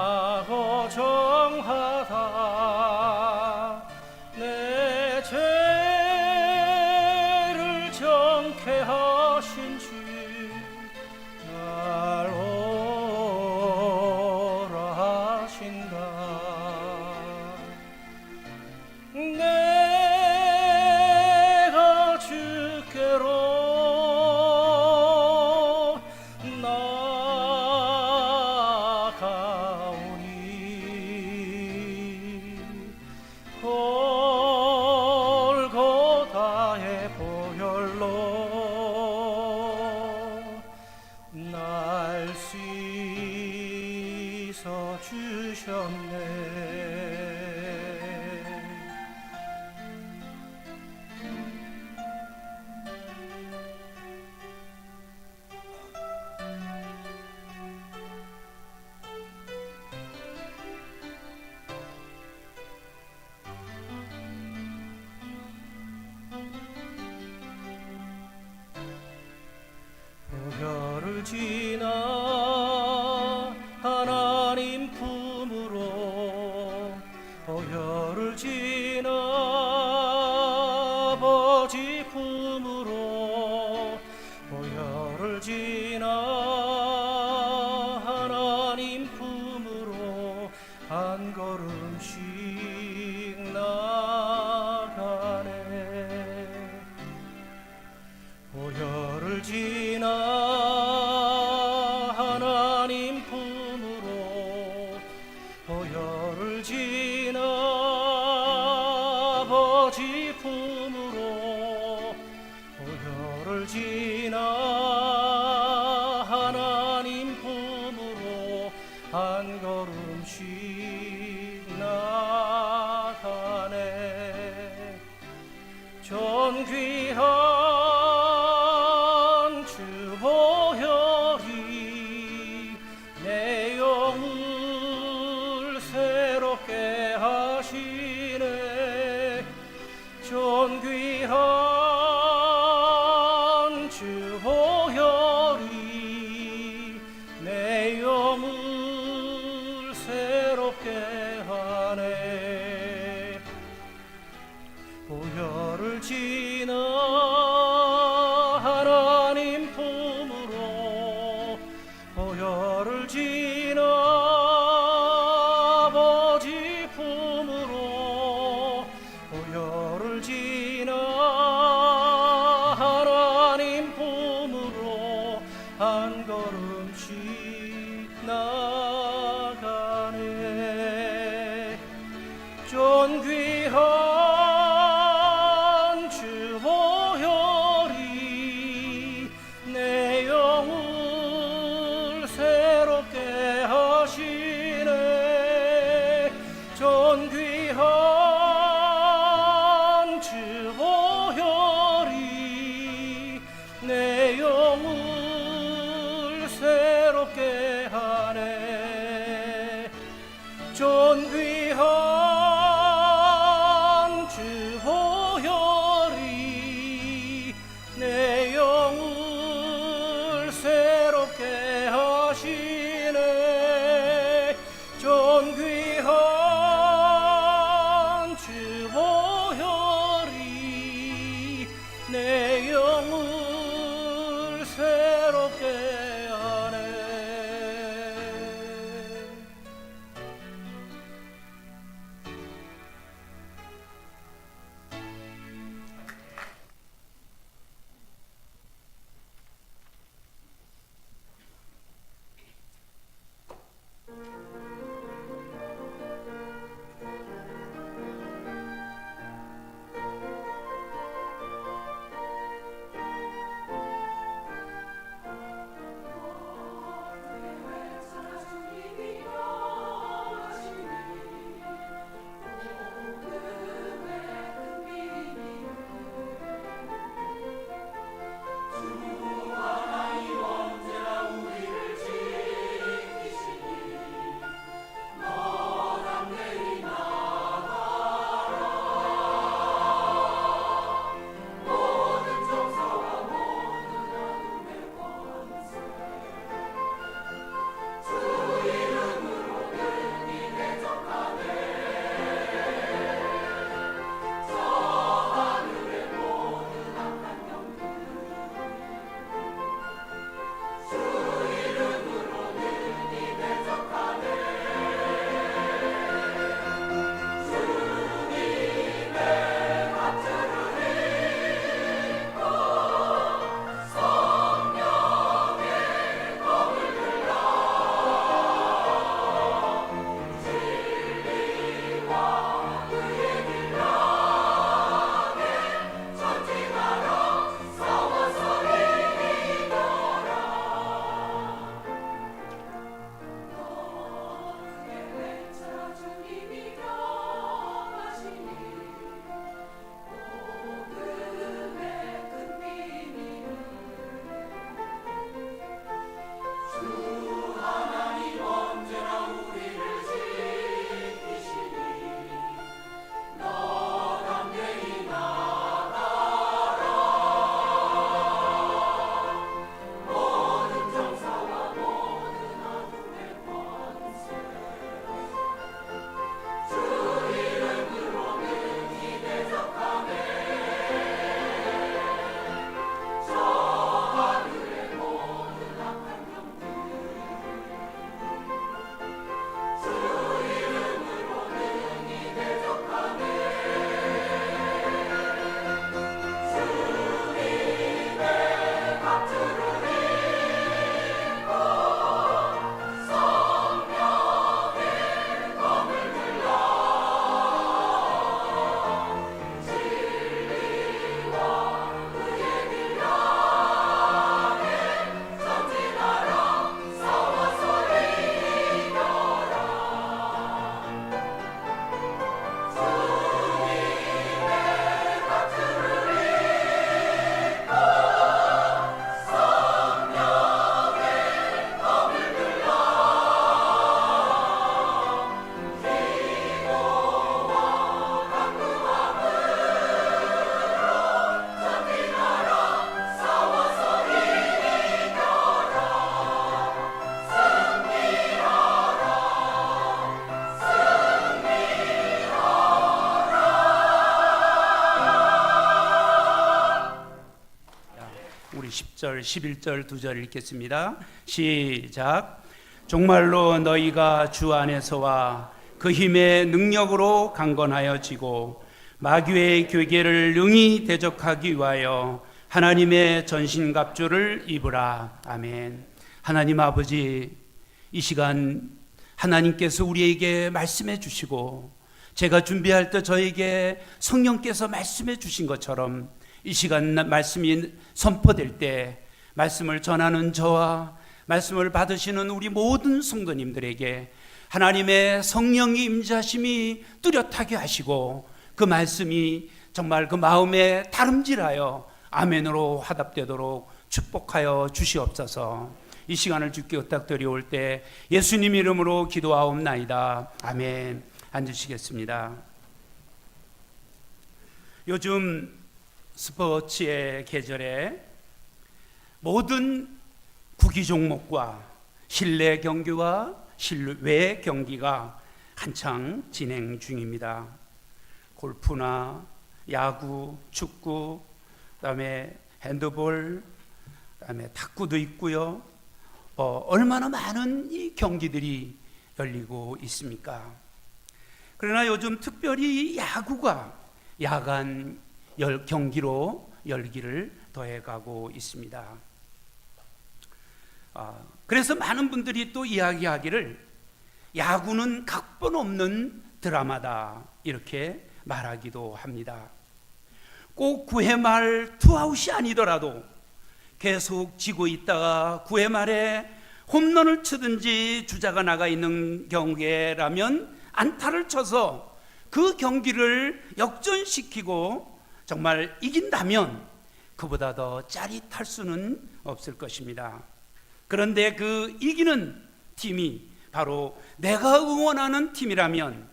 정하고 정하다 내 죄를 정케 하신 주 날 오라 하신다. 내가 주께로 나아가오니 골고다의 보혈로 날 씻어 주셨네. 보혈을 지나 하나님 품으로 보혈을 지나 아버지 품으로 보혈을 지나 하나님 품으로 한 걸음씩 나가네. 보혈을 지나 하나님 품으로 보혈을 지나 아버지 품으로 보혈을 지나 하나님 품으로 한 걸음씩 나가네. 존귀한 주 보혈이 내 영을 새롭게 하시네. 존귀한 주 보혈이 내 영을 새롭게 하네. 보혈을 지나 하나님 품으로 보혈을 지나 아버지 품으로 보혈을 지나 하나님 품으로 한 걸음씩 나가네. 존귀한 주 보혈이 내 영을 새롭게 하시네. 존귀한 주 보혈이 내 영을 새롭게 하네. 존귀한 주 보혈이 내 영을 새롭게 하시네. 존귀한 주 보혈이 내 영을 새롭게 하네. 10절 11절 2절 읽겠습니다. 시작. 정말로 너희가 주 안에서와 그 힘의 능력으로 강건하여지고 마귀의 괴계를 능히 대적하기 위하여 하나님의 전신갑주를 입으라. 아멘. 하나님 아버지, 이 시간 하나님께서 우리에게 말씀해 주시고 제가 준비할 때 저에게 성령께서 말씀해 주신 것처럼 이 시간 말씀이 선포될 때 말씀을 전하는 저와 말씀을 받으시는 우리 모든 성도님들에게 하나님의 성령의 임재하심이 뚜렷하게 하시고 그 말씀이 정말 그 마음에 다름질하여 아멘으로 화답되도록 축복하여 주시옵소서. 이 시간을 주께 부탁드리올 때 예수님 이름으로 기도하옵나이다. 아멘. 앉으시겠습니다. 요즘 스포츠의 계절에 모든 구기 종목과 실내 경기와 실외 경기가 한창 진행 중입니다. 골프나 야구, 축구, 그다음에 핸드볼, 그다음에 탁구도 있고요. 얼마나 많은 이 경기들이 열리고 있습니까? 그러나 요즘 특별히 야구가 야간 경기로 열기를 더해가고 있습니다. 그래서 많은 분들이 또 이야기하기를 야구는 각본 없는 드라마다 이렇게 말하기도 합니다. 꼭 9회 말 투아웃이 아니더라도 계속 지고 있다가 9회 말에 홈런을 치든지 주자가 나가 있는 경기라면 안타를 쳐서 그 경기를 역전시키고 정말 이긴다면 그보다 더 짜릿할 수는 없을 것입니다. 그런데 그 이기는 팀이 바로 내가 응원하는 팀이라면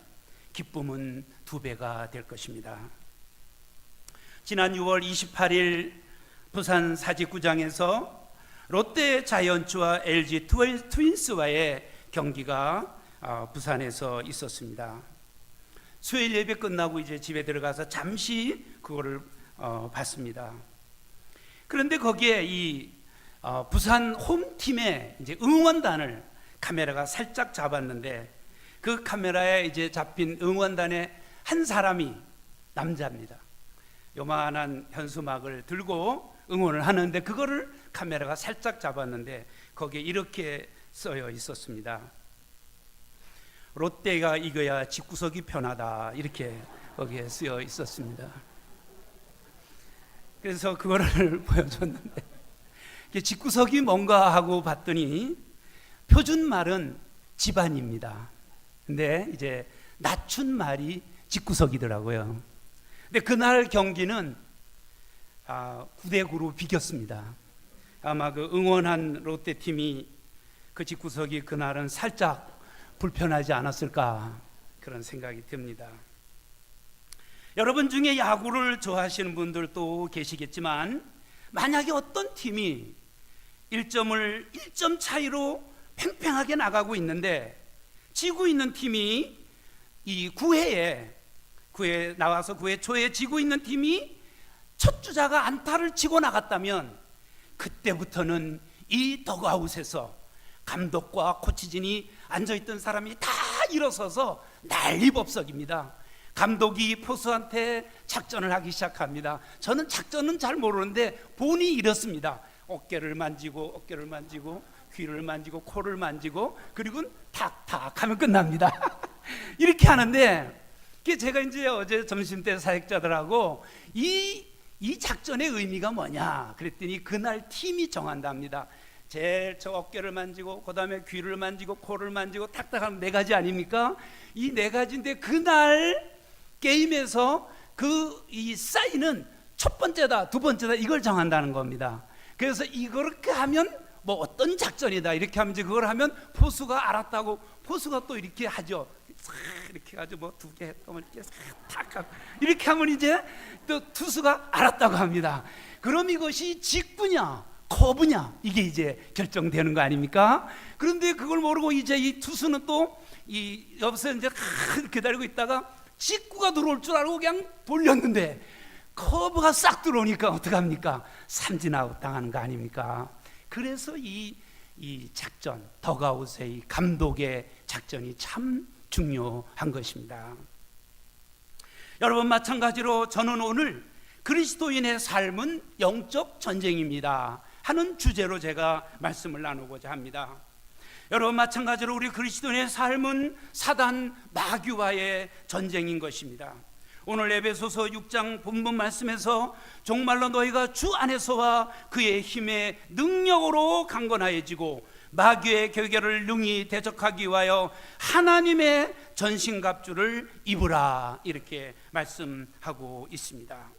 기쁨은 2배가 될 것입니다. 지난 6월 28일 부산 사직구장에서 롯데 자이언츠와 LG 트윈스와의 경기가 부산에서 있었습니다. 수요일 예배 끝나고 이제 집에 들어가서 잠시 그거를 봤습니다. 그런데 거기에 이 부산 홈팀의 이제 응원단을 카메라가 살짝 잡았는데 그 카메라에 이제 잡힌 응원단의 한 사람이 남자입니다. 요만한 현수막을 들고 응원을 하는데 그거를 카메라가 살짝 잡았는데 거기에 이렇게 써여 있었습니다. 롯데가 이겨야 집구석이 편하다, 이렇게 거기에 쓰여 있었습니다. 그래서 그거를 보여줬는데 집구석이 뭔가 하고 봤더니 표준말은 집안입니다. 근데 이제 낮춘 말이 집구석이더라고요. 근데 그날 경기는 9대9로 비겼습니다. 아마 그 응원한 롯데팀이 그 집구석이 그날은 살짝 불편하지 않았을까 그런 생각이 듭니다. 여러분 중에 야구를 좋아하시는 분들도 계시겠지만 만약에 어떤 팀이 1점 차이로 팽팽하게 나가고 있는데 지고 있는 팀이 이 9회에 나와서 9회 초에 지고 있는 팀이 첫 주자가 안타를 치고 나갔다면 그때부터는 이 덕아웃에서 감독과 코치진이 앉아있던 사람이 다 일어서서 난리법석입니다. 감독이 포수한테 작전을 하기 시작합니다. 저는 작전은 잘 모르는데 보니 이렇습니다. 어깨를 만지고 귀를 만지고 코를 만지고 그리고 탁탁 하면 끝납니다. 이렇게 하는데 제가 이제 어제 점심때 사역자들하고 이 작전의 의미가 뭐냐 그랬더니 그날 팀이 정한답니다. 제일 저 어깨를 만지고 그 다음에 귀를 만지고 코를 만지고 탁탁 하면 4가지 아닙니까? 이 4가지인데 그날 게임에서 이 사인은 첫 번째다 두 번째다 이걸 정한다는 겁니다. 그래서 이렇게 하면 뭐 어떤 작전이다 이렇게 하면 이제 그걸 하면 포수가 알았다고 포수가 또 이렇게 하죠. 이렇게 가지고 뭐 2개 했다면 이렇게 탁 하고 이렇게 하면 이제 또 투수가 알았다고 합니다. 그럼 이것이 직구냐 커브냐 이게 이제 결정되는 거 아닙니까? 그런데 그걸 모르고 이제 이 투수는 또 이 옆에서 이제 기다리고 있다가 직구가 들어올 줄 알고 그냥 돌렸는데 커브가 싹 들어오니까 어떡합니까? 삼진아웃 당하는 거 아닙니까? 그래서 이 작전, 더가웃의 감독의 작전이 참 중요한 것입니다. 여러분, 마찬가지로 저는 오늘 그리스도인의 삶은 영적 전쟁입니다 하는 주제로 제가 말씀을 나누고자 합니다. 여러분, 마찬가지로 우리 그리스도인의 삶은 사단 마귀와의 전쟁인 것입니다. 오늘 에베소서 6장 본문 말씀에서 정말로 너희가 주 안에서와 그의 힘의 능력으로 강건하여지고 마귀의 결계를 능히 대적하기 위하여 하나님의 전신갑주를 입으라, 이렇게 말씀하고 있습니다.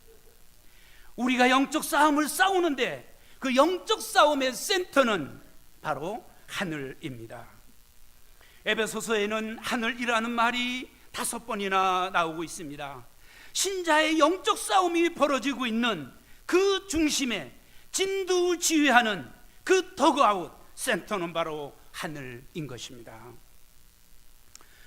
우리가 영적 싸움을 싸우는데 그 영적 싸움의 센터는 바로 하늘입니다. 에베소서에는 하늘이라는 말이 5번이나 나오고 있습니다. 신자의 영적 싸움이 벌어지고 있는 그 중심에 진두지휘하는 그 더그아웃 센터는 바로 하늘인 것입니다.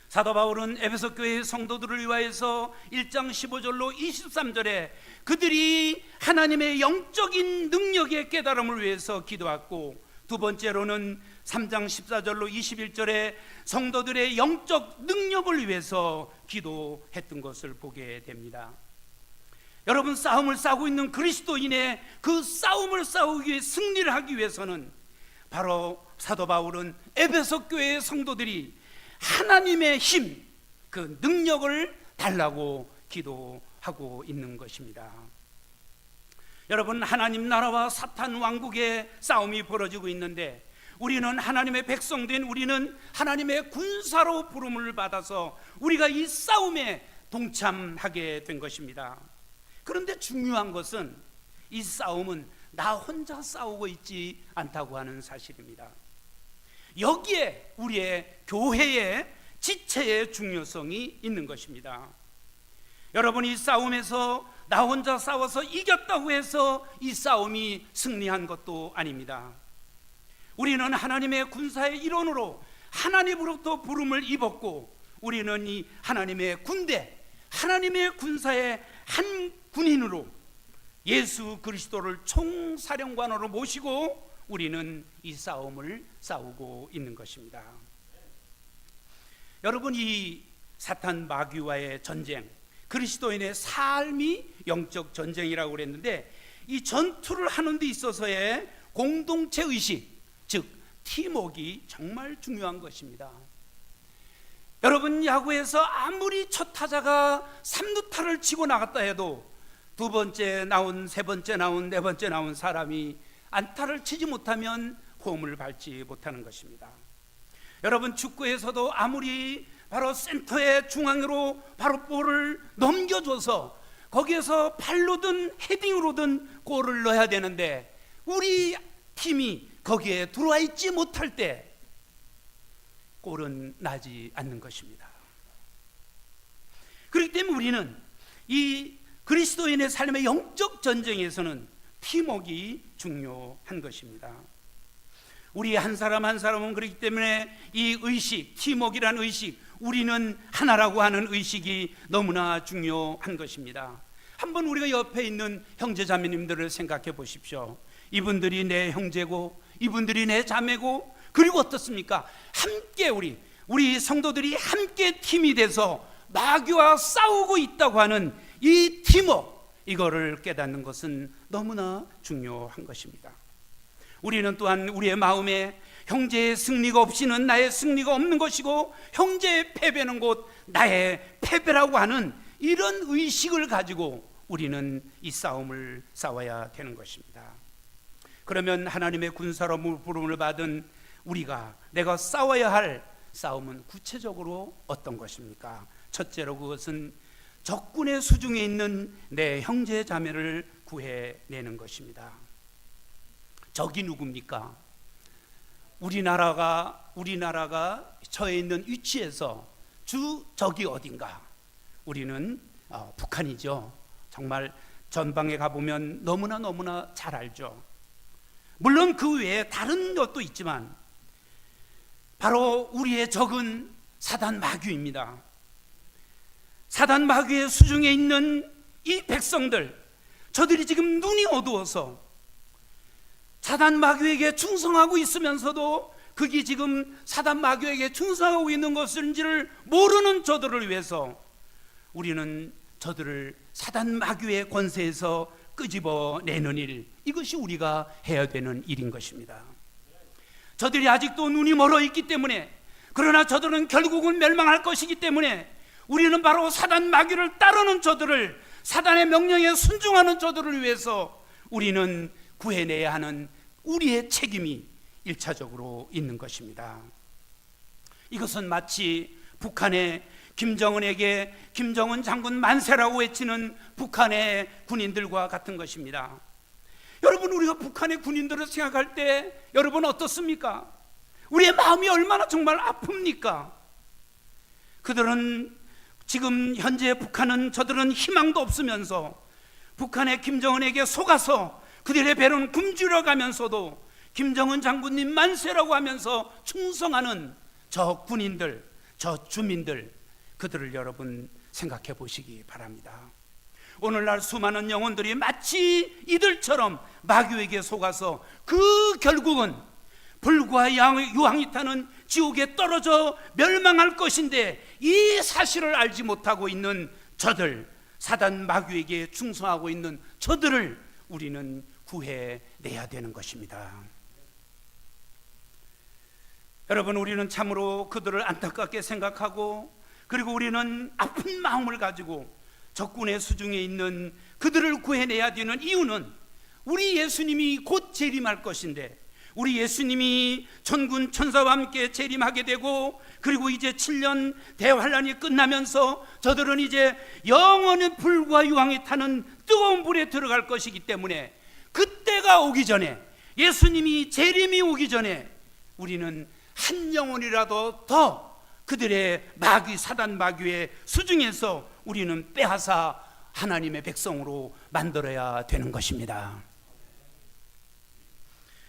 사도 바울은 에베소 교회의 성도들을 위하여서 1장 15절로 23절에 그들이 하나님의 영적인 능력의 깨달음을 위해서 기도했고, 두 번째로는 3장 14절로 21절에 성도들의 영적 능력을 위해서 기도했던 것을 보게 됩니다. 여러분, 싸움을 싸우고 있는 그리스도인의 그 싸움을 싸우기 위해 승리를 하기 위해서는 바로 사도 바울은 에베소 교회의 성도들이 하나님의 힘, 그 능력을 달라고 기도하고 있는 것입니다. 여러분, 하나님 나라와 사탄 왕국의 싸움이 벌어지고 있는데 우리는 하나님의 백성된 우리는 하나님의 군사로 부름을 받아서 우리가 이 싸움에 동참하게 된 것입니다. 그런데 중요한 것은 이 싸움은 나 혼자 싸우고 있지 않다고 하는 사실입니다. 여기에 우리의 교회의 지체의 중요성이 있는 것입니다. 여러분, 이 싸움에서 나 혼자 싸워서 이겼다고 해서 이 싸움이 승리한 것도 아닙니다. 우리는 하나님의 군사의 일원으로 하나님으로부터 부름을 입었고, 우리는 이 하나님의 군대, 하나님의 군사의 한 군인으로 예수 그리스도를 총사령관으로 모시고 우리는 이 싸움을 싸우고 있는 것입니다. 여러분, 이 사탄 마귀와의 전쟁, 그리스도인의 삶이 영적 전쟁이라고 그랬는데, 이 전투를 하는 데 있어서의 공동체 의식, 즉 팀워크가 정말 중요한 것입니다. 여러분, 야구에서 아무리 첫 타자가 3루타를 치고 나갔다 해도 두 번째 나온, 세 번째 나온, 네 번째 나온 사람이 안타를 치지 못하면 홈을 밟지 못하는 것입니다. 여러분, 축구에서도 아무리 바로 센터의 중앙으로 바로 볼을 넘겨줘서 거기에서 발로든 헤딩으로든 골을 넣어야 되는데 우리 팀이 거기에 들어와 있지 못할 때 골은 나지 않는 것입니다. 그렇기 때문에 우리는 이 그리스도인의 삶의 영적 전쟁에서는 팀워크가 중요한 것입니다. 우리 한 사람 한 사람은 그렇기 때문에 이 의식, 팀워크라는 의식, 우리는 하나라고 하는 의식이 너무나 중요한 것입니다. 한번 우리가 옆에 있는 형제 자매님들을 생각해 보십시오. 이분들이 내 형제고 이분들이 내 자매고, 그리고 어떻습니까? 함께 우리 성도들이 함께 팀이 돼서 마귀와 싸우고 있다고 하는 이 팀워크, 이거를 깨닫는 것은 너무나 중요한 것입니다. 우리는 또한 우리의 마음에 형제의 승리가 없이는 나의 승리가 없는 것이고, 형제의 패배는 곧 나의 패배라고 하는 이런 의식을 가지고 우리는 이 싸움을 싸워야 되는 것입니다. 그러면 하나님의 군사로 부름을 받은 우리가 내가 싸워야 할 싸움은 구체적으로 어떤 것입니까? 첫째로 그것은 적군의 수중에 있는 내 형제 자매를 구해내는 것입니다. 적이 누굽니까? 우리나라가 처해 있는 위치에서 주 적이 어딘가? 우리는 북한이죠. 정말 전방에 가보면 너무나 잘 알죠. 물론 그 외에 다른 것도 있지만 바로 우리의 적은 사단 마귀입니다. 사단 마귀의 수중에 있는 이 백성들, 저들이 지금 눈이 어두워서 사단 마귀에게 충성하고 있으면서도 그게 지금 사단 마귀에게 충성하고 있는 것인지를 모르는 저들을 위해서 우리는 저들을 사단 마귀의 권세에서 끄집어내는 일, 이것이 우리가 해야 되는 일인 것입니다. 저들이 아직도 눈이 멀어 있기 때문에, 그러나 저들은 결국은 멸망할 것이기 때문에 우리는 바로 사단 마귀를 따르는 저들을, 사단의 명령에 순종하는 저들을 위해서 우리는 구해내야 하는 우리의 책임이 1차적으로 있는 것입니다. 이것은 마치 북한의 김정은에게 김정은 장군 만세라고 외치는 북한의 군인들과 같은 것입니다. 여러분, 우리가 북한의 군인들을 생각할 때 여러분 어떻습니까? 우리의 마음이 얼마나 정말 아픕니까? 그들은 지금 현재 북한은 저들은 희망도 없으면서 북한의 김정은에게 속아서 그들의 배는 굶주려 가면서도 김정은 장군님 만세라고 하면서 충성하는 저 군인들, 저 주민들, 그들을 여러분 생각해 보시기 바랍니다. 오늘날 수많은 영혼들이 마치 이들처럼 마귀에게 속아서 그 결국은 불과 유황이 타는 지옥에 떨어져 멸망할 것인데 이 사실을 알지 못하고 있는 저들, 사단 마귀에게 충성하고 있는 저들을 우리는 구해내야 되는 것입니다. 여러분, 우리는 참으로 그들을 안타깝게 생각하고, 그리고 우리는 아픈 마음을 가지고 적군의 수중에 있는 그들을 구해내야 되는 이유는 우리 예수님이 곧 재림할 것인데, 우리 예수님이 천군 천사와 함께 재림하게 되고, 그리고 이제 7년 대환란이 끝나면서 저들은 이제 영원히 불과 유황이 타는 뜨거운 불에 들어갈 것이기 때문에 그때가 오기 전에, 예수님이 재림이 오기 전에 우리는 한 영혼이라도 더 그들의 마귀, 사단 마귀의 수중에서 우리는 빼앗아 하나님의 백성으로 만들어야 되는 것입니다.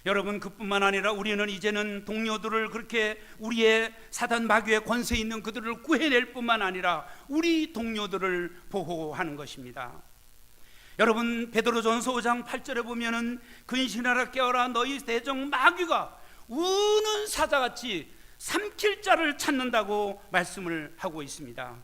여러분, 그뿐만 아니라 우리는 이제는 동료들을, 그렇게 우리의 사단 마귀의 권세 있는 그들을 구해낼 뿐만 아니라 우리 동료들을 보호하는 것입니다. 여러분, 베드로전서 5장 8절에 보면은 근신하라 깨어라, 너희 대적 마귀가 우는 사자같이 삼킬 자를 찾는다고 말씀을 하고 있습니다.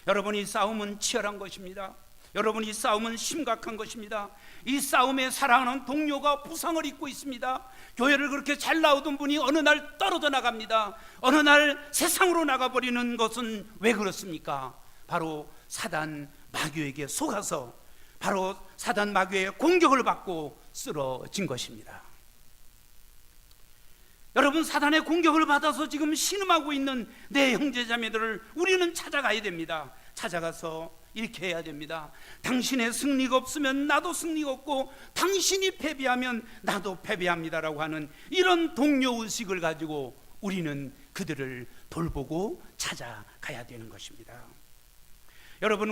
여러분, 이 싸움은 치열한 것입니다. 여러분, 이 싸움은 심각한 것입니다. 이 싸움에 사랑하는 동료가 부상을 입고 있습니다. 교회를 그렇게 잘 나오던 분이 어느 날 떨어져 나갑니다. 어느 날 세상으로 나가버리는 것은 왜 그렇습니까? 바로 사단 마귀에게 속아서, 바로 사단 마귀의 공격을 받고 쓰러진 것입니다. 여러분, 사단의 공격을 받아서 지금 신음하고 있는 내 형제자매들을 우리는 찾아가야 됩니다. 찾아가서 이렇게 해야 됩니다. 당신의 승리가 없으면 나도 승리가 없고, 당신이 패배하면 나도 패배합니다라고 하는 이런 동료의식을 가지고 우리는 그들을 돌보고 찾아가야 되는 것입니다. 여러분,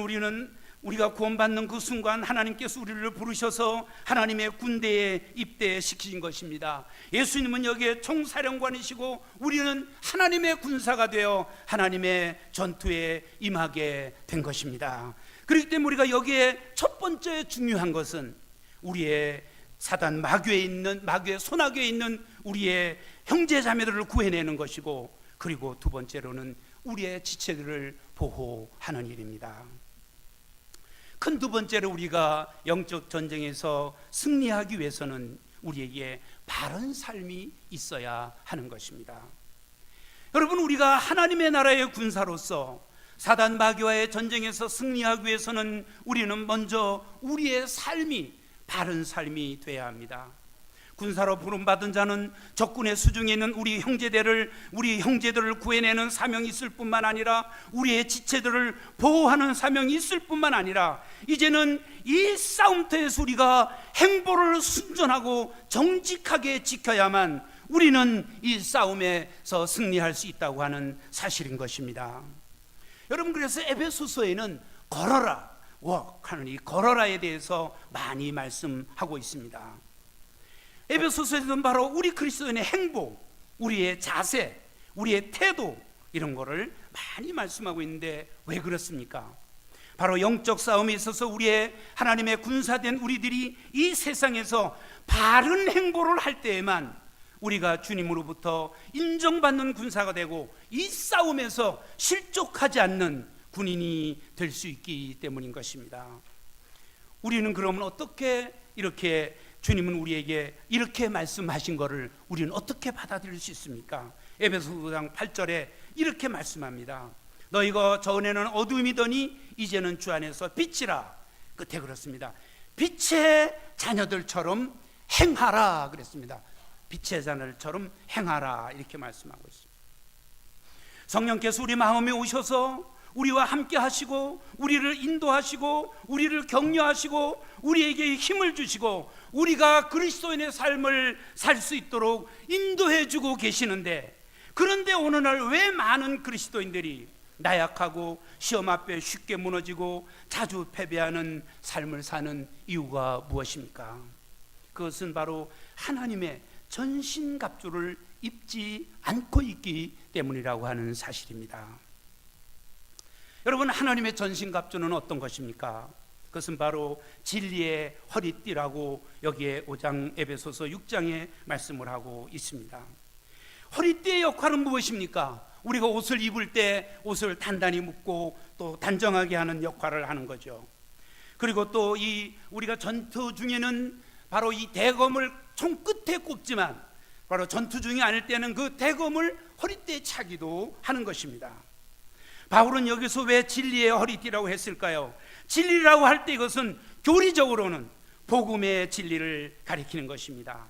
우리가 구원받는 그 순간 하나님께서 우리를 부르셔서 하나님의 군대에 입대시키신 것입니다. 예수님은 여기에 총사령관이시고 우리는 하나님의 군사가 되어 하나님의 전투에 임하게 된 것입니다. 그렇기 때문에 우리가 여기에 첫 번째 중요한 것은 우리의 사단 마귀의 손아귀에 있는 우리의 형제 자매들을 구해내는 것이고, 그리고 두 번째로는 우리의 지체들을 보호하는 일입니다. 큰 두 번째로 우리가 영적 전쟁에서 승리하기 위해서는 우리에게 바른 삶이 있어야 하는 것입니다. 여러분, 우리가 하나님의 나라의 군사로서 사단 마귀와의 전쟁에서 승리하기 위해서는 우리는 먼저 우리의 삶이 바른 삶이 되어야 합니다. 군사로 부름받은 자는 적군의 수중에 있는 우리 형제들을 구해내는 사명이 있을 뿐만 아니라 우리의 지체들을 보호하는 사명이 있을 뿐만 아니라 이제는 이 싸움터에서 우리가 행보를 순전하고 정직하게 지켜야만 우리는 이 싸움에서 승리할 수 있다고 하는 사실인 것입니다. 여러분, 그래서 에베소서에는 걸어라, 하는 이 걸어라에 대해서 많이 말씀하고 있습니다. 에베소서에서는 바로 우리 그리스도인의 행보, 우리의 자세, 우리의 태도, 이런 거를 많이 말씀하고 있는데 왜 그렇습니까? 바로 영적 싸움에 있어서 우리의 하나님의 군사된 우리들이 이 세상에서 바른 행보를 할 때에만 우리가 주님으로부터 인정받는 군사가 되고 이 싸움에서 실족하지 않는 군인이 될 수 있기 때문인 것입니다. 우리는 그러면 어떻게 이렇게 주님은 우리에게 이렇게 말씀하신 것을 우리는 어떻게 받아들일 수 있습니까? 에베소서 5장 8절에 이렇게 말씀합니다. 너희가 전에는 어둠이더니 이제는 주 안에서 빛이라. 끝에 그렇습니다. 빛의 자녀들처럼 행하라 그랬습니다. 빛의 자녀들처럼 행하라 이렇게 말씀하고 있습니다. 성령께서 우리 마음에 오셔서 우리와 함께 하시고 우리를 인도하시고 우리를 격려하시고 우리에게 힘을 주시고 우리가 그리스도인의 삶을 살 수 있도록 인도해 주고 계시는데, 그런데 오늘 날 왜 많은 그리스도인들이 나약하고 시험 앞에 쉽게 무너지고 자주 패배하는 삶을 사는 이유가 무엇입니까? 그것은 바로 하나님의 전신갑주를 입지 않고 있기 때문이라고 하는 사실입니다. 여러분, 하나님의 전신갑주는 어떤 것입니까? 그것은 바로 진리의 허리띠라고 여기에 5장 에베소서 6장에 말씀을 하고 있습니다. 허리띠의 역할은 무엇입니까? 우리가 옷을 입을 때 옷을 단단히 묶고 또 단정하게 하는 역할을 하는 거죠. 그리고 또 우리가 전투 중에는 바로 이 대검을 총 끝에 꼽지만 바로 전투 중이 아닐 때는 그 대검을 허리띠에 차기도 하는 것입니다. 바울은 여기서 왜 진리의 허리띠라고 했을까요? 진리라고 할 때 이것은 교리적으로는 복음의 진리를 가리키는 것입니다.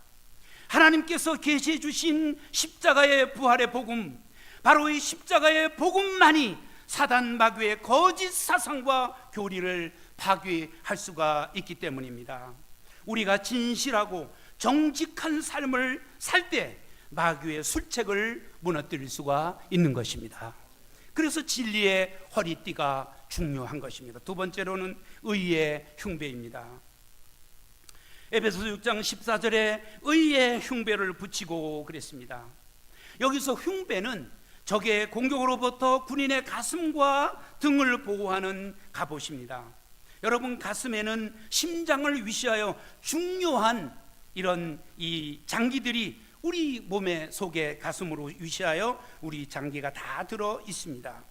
하나님께서 계시해 주신 십자가의 부활의 복음, 바로 이 십자가의 복음만이 사단 마귀의 거짓 사상과 교리를 파괴할 수가 있기 때문입니다. 우리가 진실하고 정직한 삶을 살 때 마귀의 술책을 무너뜨릴 수가 있는 것입니다. 그래서 진리의 허리띠가 중요한 것입니다. 두 번째로는 의의 흉배입니다. 에베소서 6장 14절에 의의 흉배를 붙이고 그랬습니다. 여기서 흉배는 적의 공격으로부터 군인의 가슴과 등을 보호하는 갑옷입니다. 여러분, 가슴에는 심장을 위시하여 중요한 이런 이 장기들이 우리 몸의 속에 가슴으로 위시하여 우리 장기가 다 들어 있습니다.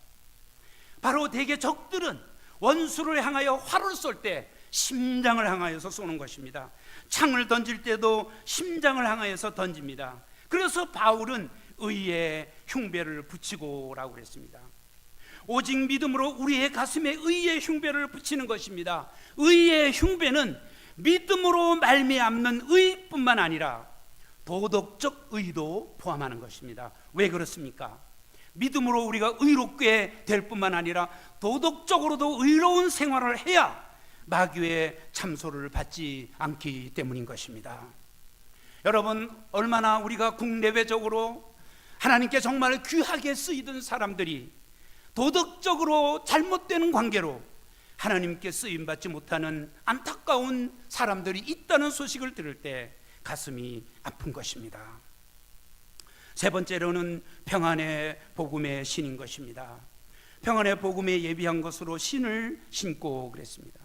바로 대개 적들은 원수를 향하여 활을 쏠 때 심장을 향하여서 쏘는 것입니다. 창을 던질 때도 심장을 향하여서 던집니다. 그래서 바울은 의의 흉배를 붙이고라고 했습니다. 오직 믿음으로 우리의 가슴에 의의 흉배를 붙이는 것입니다. 의의 흉배는 믿음으로 말미암는 의뿐만 아니라 도덕적 의도 포함하는 것입니다. 왜 그렇습니까? 믿음으로 우리가 의롭게 될 뿐만 아니라 도덕적으로도 의로운 생활을 해야 마귀의 참소를 받지 않기 때문인 것입니다. 여러분, 얼마나 우리가 국내외적으로 하나님께 정말 귀하게 쓰이던 사람들이 도덕적으로 잘못되는 관계로 하나님께 쓰임받지 못하는 안타까운 사람들이 있다는 소식을 들을 때 가슴이 아픈 것입니다. 세 번째로는 평안의 복음의 신인 것입니다. 평안의 복음에 예비한 것으로 신을 신고 그랬습니다.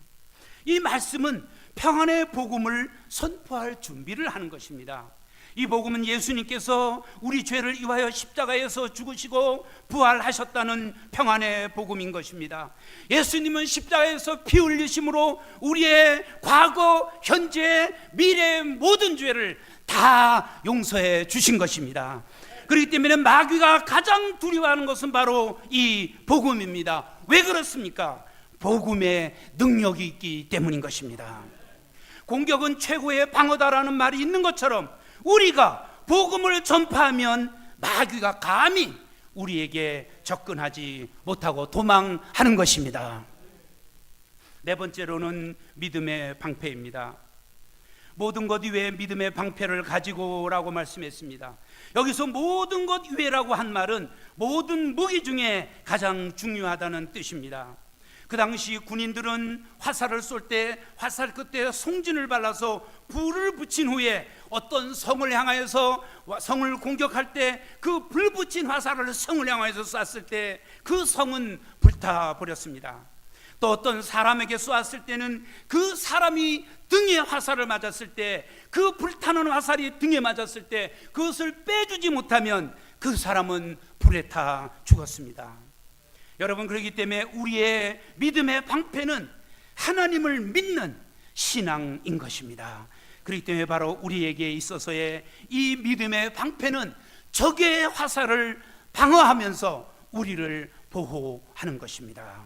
이 말씀은 평안의 복음을 선포할 준비를 하는 것입니다. 이 복음은 예수님께서 우리 죄를 위하여 십자가에서 죽으시고 부활하셨다는 평안의 복음인 것입니다. 예수님은 십자가에서 피 흘리심으로 우리의 과거, 현재, 미래의 모든 죄를 다 용서해 주신 것입니다. 그렇기 때문에 마귀가 가장 두려워하는 것은 바로 이 복음입니다. 왜 그렇습니까? 복음의 능력이 있기 때문인 것입니다. 공격은 최고의 방어다라는 말이 있는 것처럼 우리가 복음을 전파하면 마귀가 감히 우리에게 접근하지 못하고 도망하는 것입니다. 네 번째로는 믿음의 방패입니다. 모든 것 위에 믿음의 방패를 가지고라고 말씀했습니다. 여기서 모든 것 위에라고 한 말은 모든 무기 중에 가장 중요하다는 뜻입니다. 그 당시 군인들은 화살을 쏠 때 화살 끝에 송진을 발라서 불을 붙인 후에 어떤 성을 향하여서 성을 공격할 때 그 불 붙인 화살을 성을 향하여서 쐈을 때 그 성은 불타버렸습니다. 또 어떤 사람에게 쏘았을 때는 그 사람이 등에 화살을 맞았을 때, 그 불타는 화살이 등에 맞았을 때 그것을 빼주지 못하면 그 사람은 불에 타 죽었습니다. 여러분, 그렇기 때문에 우리의 믿음의 방패는 하나님을 믿는 신앙인 것입니다. 그렇기 때문에 바로 우리에게 있어서의 이 믿음의 방패는 적의 화살을 방어하면서 우리를 보호하는 것입니다.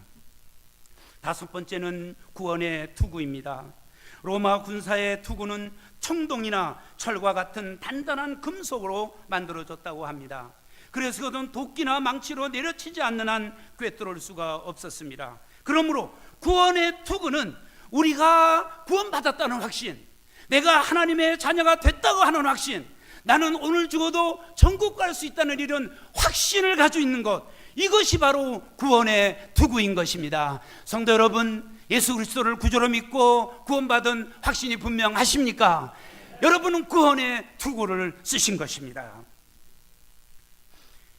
다섯 번째는 구원의 투구입니다. 로마 군사의 투구는 청동이나 철과 같은 단단한 금속으로 만들어졌다고 합니다. 그래서 그것은 도끼나 망치로 내려치지 않는 한 꿰뚫을 수가 없었습니다. 그러므로 구원의 투구는 우리가 구원받았다는 확신, 내가 하나님의 자녀가 됐다고 하는 확신, 나는 오늘 죽어도 천국 갈 수 있다는 이런 확신을 가지고 있는 것, 이것이 바로 구원의 투구인 것입니다. 성도 여러분, 예수 그리스도를 구주로 믿고 구원받은 확신이 분명하십니까? 여러분은 구원의 투구를 쓰신 것입니다.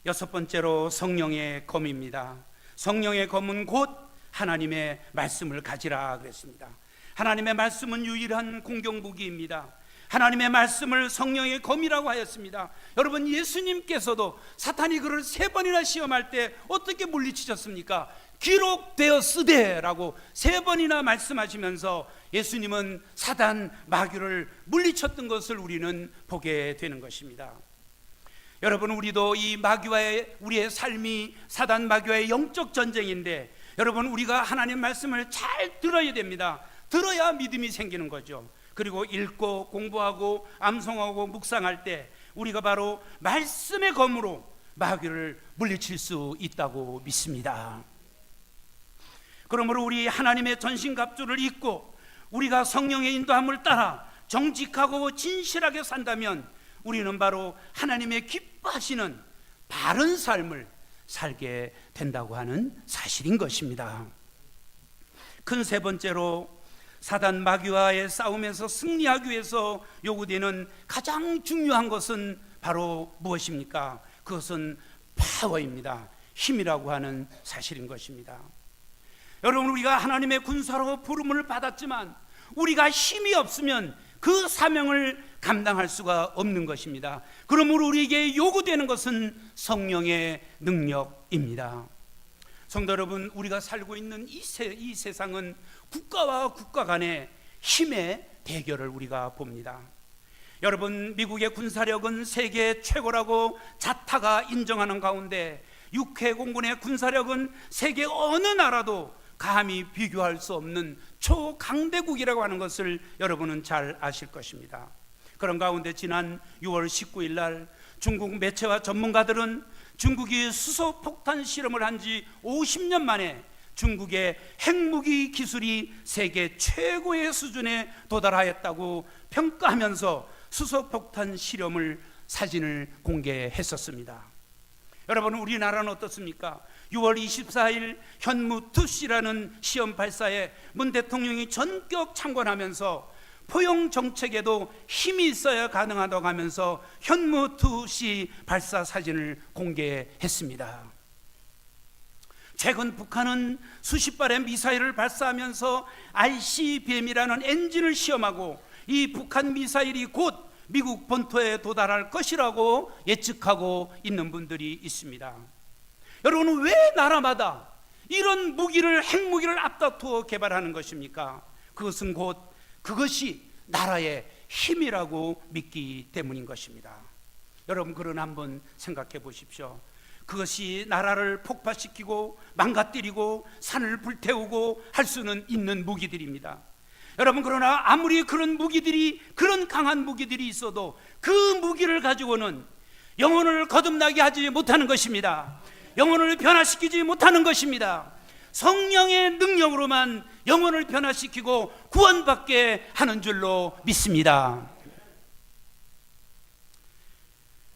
여섯 번째로 성령의 검입니다. 성령의 검은 곧 하나님의 말씀을 가지라 그랬습니다. 하나님의 말씀은 유일한 공격무기입니다. 하나님의 말씀을 성령의 검이라고 하였습니다. 여러분, 예수님께서도 사탄이 그를 3번이나 시험할 때 어떻게 물리치셨습니까? 기록되었으되라고 3번이나 말씀하시면서 예수님은 사단 마귀를 물리쳤던 것을 우리는 보게 되는 것입니다. 여러분, 우리도 이 마귀와의 우리의 삶이 사단 마귀와의 영적 전쟁인데, 여러분, 우리가 하나님 말씀을 잘 들어야 됩니다. 들어야 믿음이 생기는 거죠. 그리고 읽고 공부하고 암송하고 묵상할 때 우리가 바로 말씀의 검으로 마귀를 물리칠 수 있다고 믿습니다. 그러므로 우리 하나님의 전신갑주를 입고 우리가 성령의 인도함을 따라 정직하고 진실하게 산다면 우리는 바로 하나님의 기뻐하시는 바른 삶을 살게 된다고 하는 사실인 것입니다. 큰 세 번째로 사단 마귀와의 싸움에서 승리하기 위해서 요구되는 가장 중요한 것은 바로 무엇입니까? 그것은 파워입니다. 힘이라고 하는 사실인 것입니다. 여러분, 우리가 하나님의 군사로 부름을 받았지만 우리가 힘이 없으면 그 사명을 감당할 수가 없는 것입니다. 그러므로 우리에게 요구되는 것은 성령의 능력입니다. 성도 여러분, 우리가 살고 있는 이 세상은 국가와 국가 간의 힘의 대결을 우리가 봅니다. 여러분, 미국의 군사력은 세계 최고라고 자타가 인정하는 가운데 육해공군의 군사력은 세계 어느 나라도 감히 비교할 수 없는 초강대국이라고 하는 것을 여러분은 잘 아실 것입니다. 그런 가운데 지난 6월 19일 날 중국 매체와 전문가들은 중국이 수소폭탄 실험을 한 지 50년 만에 중국의 핵무기 기술이 세계 최고의 수준에 도달하였다고 평가하면서 수소폭탄 실험을 사진을 공개했었습니다. 여러분, 우리나라는 어떻습니까? 6월 24일 현무2C라는 시험 발사에 문 대통령이 전격 참관하면서 포용 정책에도 힘이 있어야 가능하다고 하면서 현무2C 발사 사진을 공개했습니다. 최근 북한은 수십 발의 미사일을 발사하면서 ICBM이라는 엔진을 시험하고 이 북한 미사일이 곧 미국 본토에 도달할 것이라고 예측하고 있는 분들이 있습니다. 여러분, 왜 나라마다 이런 무기를, 핵무기를 앞다투어 개발하는 것입니까? 그것은 곧 그것이 나라의 힘이라고 믿기 때문인 것입니다. 여러분, 그러나 한번 생각해 보십시오. 그것이 나라를 폭파시키고 망가뜨리고 산을 불태우고 할 수는 있는 무기들입니다. 여러분, 그러나 아무리 그런 무기들이, 그런 강한 무기들이 있어도 그 무기를 가지고는 영혼을 거듭나게 하지 못하는 것입니다. 영혼을 변화시키지 못하는 것입니다. 성령의 능력으로만 영혼을 변화시키고 구원받게 하는 줄로 믿습니다.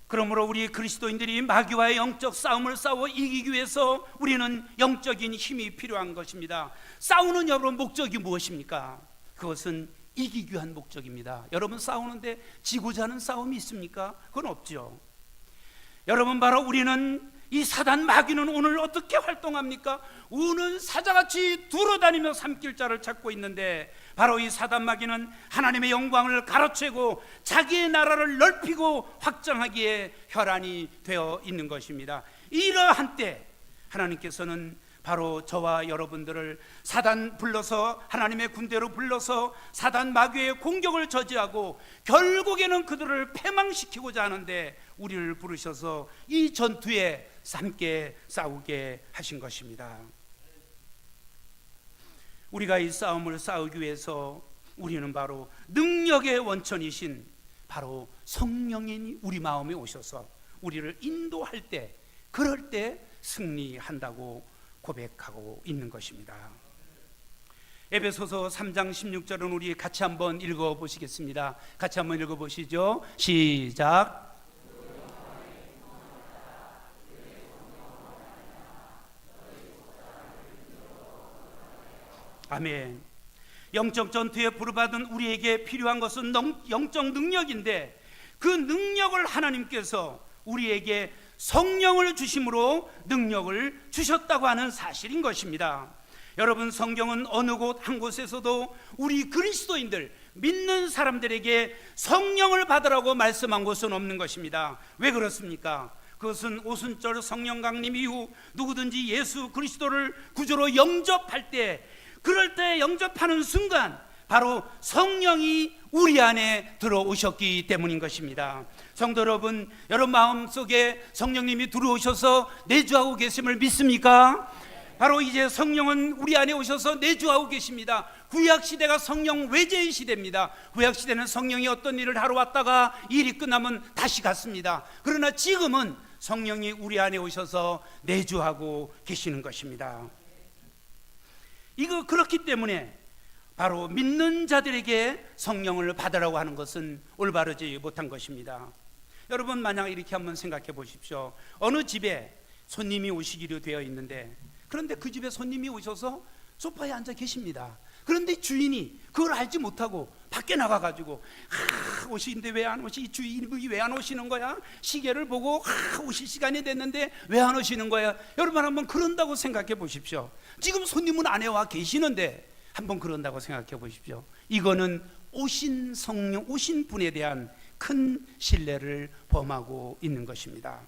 그러므로 우리 그리스도인들이 마귀와의 영적 싸움을 싸워 이기기 위해서 우리는 영적인 힘이 필요한 것입니다. 싸우는 여러분 목적이 무엇입니까? 그것은 이기기 위한 목적입니다. 여러분, 싸우는데 지고자 하는 싸움이 있습니까? 그건 없죠. 여러분, 바로 우리는 이 사단 마귀는 오늘 어떻게 활동합니까? 우는 사자같이 두루다니며 삼킬 자를 찾고 있는데, 바로 이 사단 마귀는 하나님의 영광을 가로채고 자기의 나라를 넓히고 확장하기에 혈안이 되어 있는 것입니다. 이러한 때 하나님께서는 바로 저와 여러분들을 사단 불러서, 하나님의 군대로 불러서 사단 마귀의 공격을 저지하고 결국에는 그들을 패망시키고자 하는데 우리를 부르셔서 이 전투에 함께 싸우게 하신 것입니다. 우리가 이 싸움을 싸우기 위해서 우리는 바로 능력의 원천이신 바로 성령이 우리 마음에 오셔서 우리를 인도할 때, 그럴 때 승리한다고 고백하고 있는 것입니다. 에베소서 3장 16절은 우리 같이 한번 읽어보시겠습니다. 같이 한번 읽어보시죠. 시작. 아멘. 영적 전투에 부르받은 우리에게 필요한 것은 영적 능력인데, 그 능력을 하나님께서 우리에게 성령을 주심으로 능력을 주셨다고 하는 사실인 것입니다. 여러분, 성경은 어느 곳 한 곳에서도 우리 그리스도인들, 믿는 사람들에게 성령을 받으라고 말씀한 곳은 없는 것입니다. 왜 그렇습니까? 그것은 오순절 성령 강림 이후 누구든지 예수 그리스도를 구주로 영접할 때, 그럴 때 영접하는 순간 바로 성령이 우리 안에 들어오셨기 때문인 것입니다. 성도 여러분, 여러분 마음속에 성령님이 들어오셔서 내주하고 계심을 믿습니까? 바로 이제 성령은 우리 안에 오셔서 내주하고 계십니다. 구약시대가 성령 외제의 시대입니다. 구약시대는 성령이 어떤 일을 하러 왔다가 일이 끝나면 다시 갔습니다. 그러나 지금은 성령이 우리 안에 오셔서 내주하고 계시는 것입니다. 이거 그렇기 때문에 바로 믿는 자들에게 성령을 받으라고 하는 것은 올바르지 못한 것입니다. 여러분, 만약 이렇게 한번 생각해 보십시오. 어느 집에 손님이 오시기로 되어 있는데, 그런데 그 집에 손님이 오셔서 소파에 앉아 계십니다. 그런데 주인이 그걸 알지 못하고 밖에 나가가지고 오시는데 왜 안 오시? 주인이 왜 안 오시는 거야? 시계를 보고 오실 시간이 됐는데 왜 안 오시는 거야? 여러분, 한번 그런다고 생각해 보십시오. 지금 손님은 안에 와 계시는데 한번 그런다고 생각해 보십시오. 이거는 오신 성령, 오신 분에 대한 큰 신뢰를 범하고 있는 것입니다.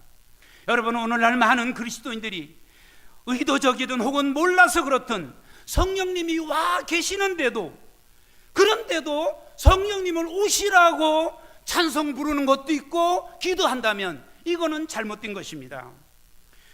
여러분, 오늘날 많은 그리스도인들이 의도적이든 혹은 몰라서 그렇든 성령님이 와 계시는데도, 그런데도 성령님을 오시라고 찬송 부르는 것도 있고 기도한다면 이거는 잘못된 것입니다.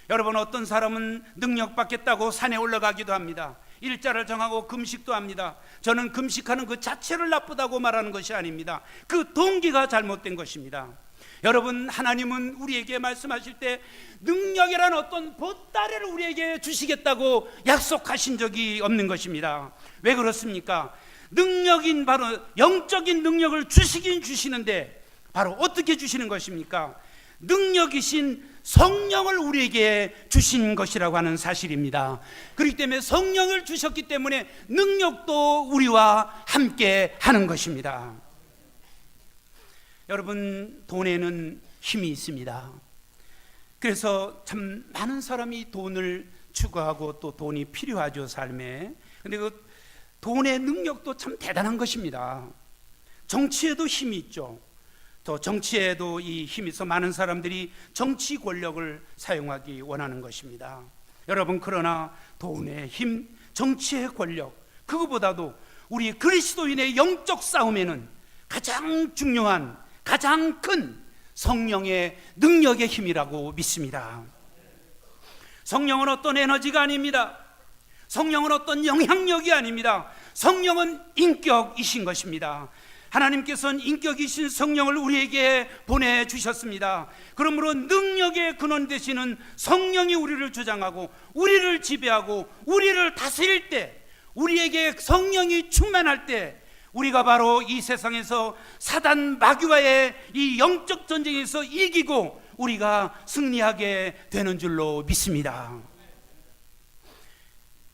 여러분, 어떤 사람은 능력 받겠다고 산에 올라가기도 합니다. 일자를 정하고 금식도 합니다. 저는 금식하는 그 자체를 나쁘다고 말하는 것이 아닙니다. 그 동기가 잘못된 것입니다. 여러분, 하나님은 우리에게 말씀하실 때 능력이란 어떤 보따리를 우리에게 주시겠다고 약속하신 적이 없는 것입니다. 왜 그렇습니까? 능력인 바로 영적인 능력을 주시긴 주시는데 바로 어떻게 주시는 것입니까? 능력이신 성령을 우리에게 주신 것이라고 하는 사실입니다. 그렇기 때문에 성령을 주셨기 때문에 능력도 우리와 함께 하는 것입니다. 여러분, 돈에는 힘이 있습니다. 그래서 참 많은 사람이 돈을 추구하고 또 돈이 필요하죠, 삶에. 근데 그 돈의 능력도 참 대단한 것입니다. 정치에도 힘이 있죠. 또 정치에도 이 힘이 있어 많은 사람들이 정치 권력을 사용하기 원하는 것입니다. 여러분, 그러나 돈의 힘, 정치의 권력, 그거보다도 우리 그리스도인의 영적 싸움에는 가장 중요한, 가장 큰 성령의 능력의 힘이라고 믿습니다. 성령은 어떤 에너지가 아닙니다. 성령은 어떤 영향력이 아닙니다. 성령은 인격이신 것입니다. 하나님께서는 인격이신 성령을 우리에게 보내주셨습니다. 그러므로 능력의 근원 되시는 성령이 우리를 주장하고 우리를 지배하고 우리를 다스릴 때, 우리에게 성령이 충만할 때 우리가 바로 이 세상에서 사단 마귀와의 이 영적 전쟁에서 이기고 우리가 승리하게 되는 줄로 믿습니다.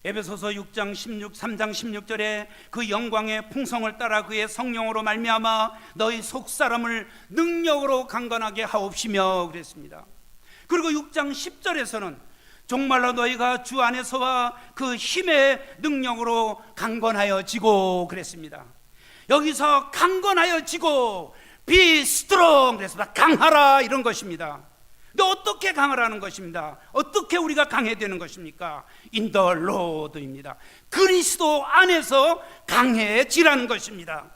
에베소서 3장 16절에 그 영광의 풍성을 따라 그의 성령으로 말미암아 너희 속사람을 능력으로 강건하게 하옵시며 그랬습니다. 그리고 6장 10절에서는 정말로 너희가 주 안에서와 그 힘의 능력으로 강건하여지고 그랬습니다. 여기서 강건하여지고 be strong 그랬습니다. 강하라 이런 것입니다. 근데 어떻게 강하라는 것입니다. 어떻게 우리가 강해지는 것입니까? In the Lord입니다. 그리스도 안에서 강해지라는 것입니다.